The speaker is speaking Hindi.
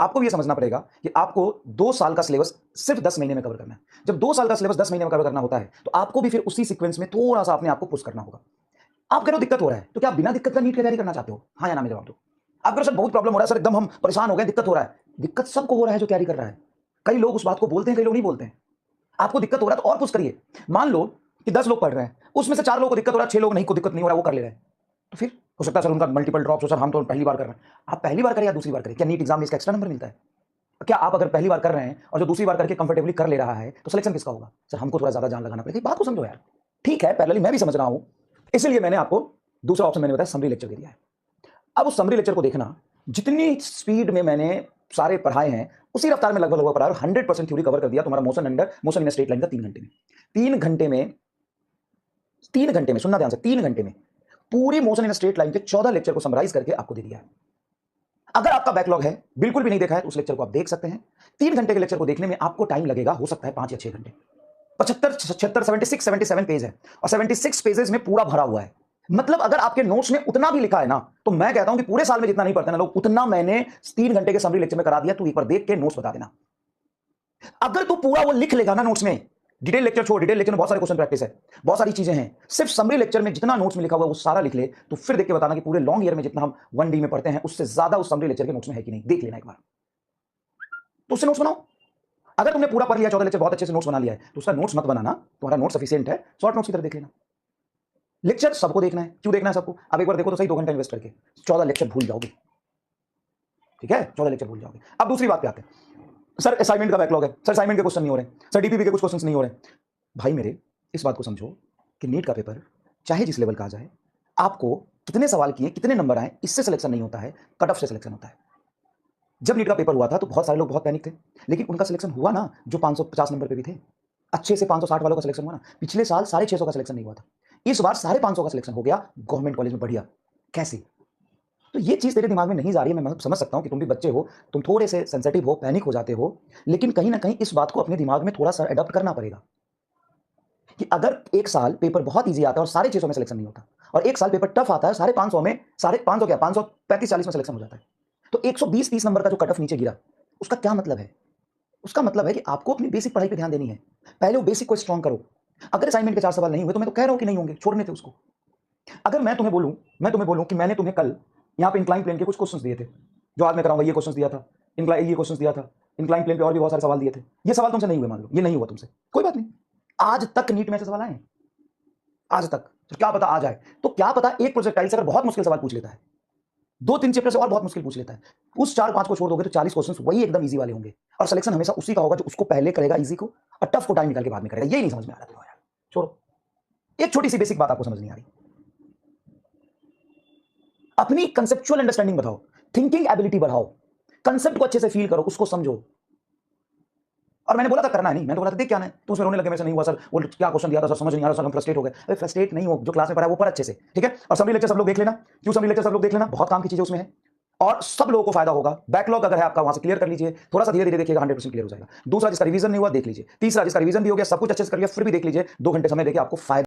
आपको भी ये समझना पड़ेगा कि आपको 2 साल का सिलेबस सिर्फ 10 महीने में कवर करना है। जब 2 साल का सिलेबस 10 महीने में कवर करना होता है, तो आपको भी फिर उसी सीक्वेंस में थोड़ा-सा अपने आप को पुश करना होगा। आप कह रहे हो दिक्कत हो रहा है, तो क्या आप बिना दिक्कत का नीट की तैयारी करना चाहते हो? हाँ या ना में जवाब दो। आप कह रहे हो सर बहुत प्रॉब्लम हो रहा है, सर एकदम हम परेशान हो गए, दिक्कत हो रहा है। दिक्कत सबको हो रहा है जो तैयारी कर रहा है। कई लोग उस बात को बोलते हैं, कई लोग नहीं बोलते हैं। आपको दिक्कत हो रहा है तो और पुश करिए। मान लो कि 10 लोग पढ़ रहे हैं, उसमें से 4 लोगों को दिक्कत हो रहा है, 6 लोग नहीं को दिक्कत नहीं हो रहा है, वो कर ले रहे हैं। तो फिर हो सकता है सर उनका मल्टीपल ड्रॉप्स हो, सर हम तो पहली बार कर रहे हैं। आप पहली बार करें या दूसरी बार करें, क्या नीट एग्जाम में इसका एक्स्ट्रा नंबर मिलता है? क्या आप अगर पहली बार कर रहे हैं और जो दूसरी बार करके कंफर्टेबली कर ले रहा है, तो सिलेक्शन किसका होगा? सर हमको थोड़ा ज्यादा जान लगाना पड़ेगा। बात को समझो यार। ठीक है, पैरेलली मैं भी समझ रहा हूं, इसलिए मैंने आपको दूसरा ऑप्शन मैंने बताया समरी लेक्चर दे दिया है। अब उस समरी लेक्चर को देखना, जितनी स्पीड में मैंने सारे पढ़ाए हैं उसी रफ्तार में लगभग लगभग पढ़ा, 100% थ्योरी कवर कर दिया तुम्हारा मोशन इन स्ट्रेट लाइन का 3 घंटे में। 3 घंटे में सुनना ध्यान से, 3 घंटे में पूरी मोशन इन स्ट्रेट लाइन के 14 लेक्चर को समराइज करके आपको दे दिया है। अगर आपका बैकलॉग है, बिल्कुल भी नहीं देखा है, तो उस लेक्चर को आप देख सकते हैं। 3 घंटे के लेक्चर को देखने में आपको टाइम लगेगा, हो सकता है 5 या 6 घंटे। 75, 76, 76, 77 पेज है और 76 पेजेस में पूरा भरा हुआ है। मतलब अगर आपके नोट्स में उतना भी लिखा है ना, तो मैं कहता हूं कि पूरे साल में जितना नहीं पढ़ते ना लोग, उतना मैंने 3 घंटे के समरी लेक्चर में करा दिया। तू एक बार देख के नोट्स बता देना। अगर तू पूरा वो लिख लेगा ना नोट्स में, डिटेल लेक्चर छोड़, डिटेल लेक्चर में बहुत सारे क्वेश्चन प्रैक्टिस है, बहुत सारी चीजें हैं, सिर्फ समरी लेक्चर में जितना नोट्स में लिखा हुआ है वो सारा लिख ले, तो फिर देख के बताना कि पूरे लॉन्ग ईयर में जितना हम 1D में पढ़ते हैं उससे ज्यादा उस समरी लेक्चर के नोट्स में है कि नहीं, देख लेना एक बार। तो उससे नोट्स बनाओ। अगर तुमने पूरा पढ़ लिया, 14 लेक्चर बहुत अच्छे से नोट्स बना लिया है, तो उसका नोट्स मत बनाना, तुम्हारा नोट सफिशिएंट है, शॉर्ट नोट्स की तरह देख लेना। लेक्चर सबको देखना है। क्यों देखना है सबको? अब एक बार देखो तो सही, 2 घंटा इन्वेस्ट करके 14 लेक्चर भूल जाओगे। ठीक है, 14 लेक्चर भूल जाओगे। अब दूसरी बात पे आते हैं। सर असाइनमेंट का बैकलॉग है, सर असाइनमेंट के क्वेश्चन नहीं हो रहे, सर डीपीपी के कुछ क्वेश्चन नहीं हो रहे। भाई मेरे, इस बात को समझो कि नीट का पेपर चाहे जिस लेवल का आ जाए, आपको कितने सवाल किए, कितने नंबर आए, इससे सिलेक्शन नहीं होता है, कट ऑफ से सिलेक्शन होता है। जब नीट का पेपर हुआ था तो बहुत सारे लोग बहुत पैनिक थे, लेकिन उनका सिलेक्शन हुआ ना, जो 550 नंबर पे भी थे। अच्छे से 560 वालों का सिलेक्शन हुआ ना। पिछले साल 650 का सिलेक्शन नहीं हुआ था, इस बार 550 का सिलेक्शन हो गया गवर्नमेंट कॉलेज में। बढ़िया। कैसे? तो ये चीज तेरे दिमाग में नहीं जा रही है, मैं समझ सकता हूं कि तुम भी बच्चे हो, तुम थोड़े से सेंसिटिव हो, पैनिक हो जाते हो, लेकिन कहीं ना कहीं इस बात को अपने दिमाग में थोड़ा सा अडॉप्ट करना पड़ेगा कि अगर एक साल पेपर बहुत इजी आता है और 650 में सिलेक्शन नहीं होता, और एक साल पेपर टफ आता है 550 में, 550 क्या 535-40 में सिलेक्शन हो जाता है, तो 120-30 नंबर का जो कट ऑफ नीचे गिरा, उसका क्या मतलब है? उसका मतलब है कि आपको अपनी बेसिक पढ़ाई पे ध्यान देनी है। पहले वो बेसिक को स्ट्रॉन्ग करो। अगर असाइनमेंट के 4 सवाल नहीं हुए तो मैं तो कह रहा हूं कि नहीं होंगे, छोड़ने थे उसको। अगर मैं तुम्हें बोलूं कि मैंने तुम्हें कल यहाँ पे इंक्लाइन प्लेन के कुछ क्वेश्चंस दिए थे, जो आज मैं कराऊंगा, ये क्वेश्चंस दिया था, ये क्वेश्चंस दिया था, इंक्लाइन प्लेन पे और भी बहुत सारे सवाल दिए थे। ये सवाल तुमसे नहीं हुए, मान लो ये नहीं हुआ तुमसे, कोई बात नहीं। आज तक नीट में ऐसे सवाल आए हैं? आज तक। तो क्या पता आ जाए, तो क्या पता एक प्रोजेक्टाइल से अगर बहुत मुश्किल सवाल पूछ लेता है, 2-3 चैप्टर से और बहुत मुश्किल पूछ लेता है, उस 4-5 को छोड़ दोगे तो 40 क्वेश्चंस वही एकदम इजी वाले होंगे, और सिलेक्शन हमेशा उसी का होगा जो उसको पहले करेगा इजी को, और टफ को टाइम निकाल के बाद में करेगा। यही नहीं समझ में आ रहा तुम्हें यार, छोड़ो। एक छोटी सी बेसिक बात आपको समझ नहीं आ रही, अपनी कंसेप्चुअल अंडरस्टैंडिंग बढ़ाओ, थिंकिंग एबिलिटी बढ़ाओ, कंसेप्ट को अच्छे से फील करो, उसको समझो। और मैंने बोला था करना है नहीं, मैंने तो बोला था देख क्या है, तो उसमें रोने लगे, मेरे से नहीं हुआ सर, वो क्या क्वेश्चन दिया था सर, समझ नहीं आ रहा सर, हम फ्रस्ट्रेट हो गए। अरे फ्रस्ट्रेट नहीं हो, जो क्लास में पढ़ा है वो पढ़ अच्छे से, ठीक है। और समरी लेक्चर सब लोग देख लेना। क्यों समरी लेक्चर सब लोग देख लेना? बहुत काम की चीजें उसमें है और सब लोगों को फायदा होगा। बैकलॉग अगर है आपका, वहां से क्लियर कर लीजिए, थोड़ा सा धीरे धीरे देखिएगा, 100% क्लियर हो जाएगा। दूसरा, जिसका रिवीजन नहीं हुआ देख लीजिए। तीसरा, जिसका रिवीजन भी हो गया, सब कुछ अच्छे से कर लिया, फिर भी देख लीजिए, 2 घंटे समय देके आपको फायदा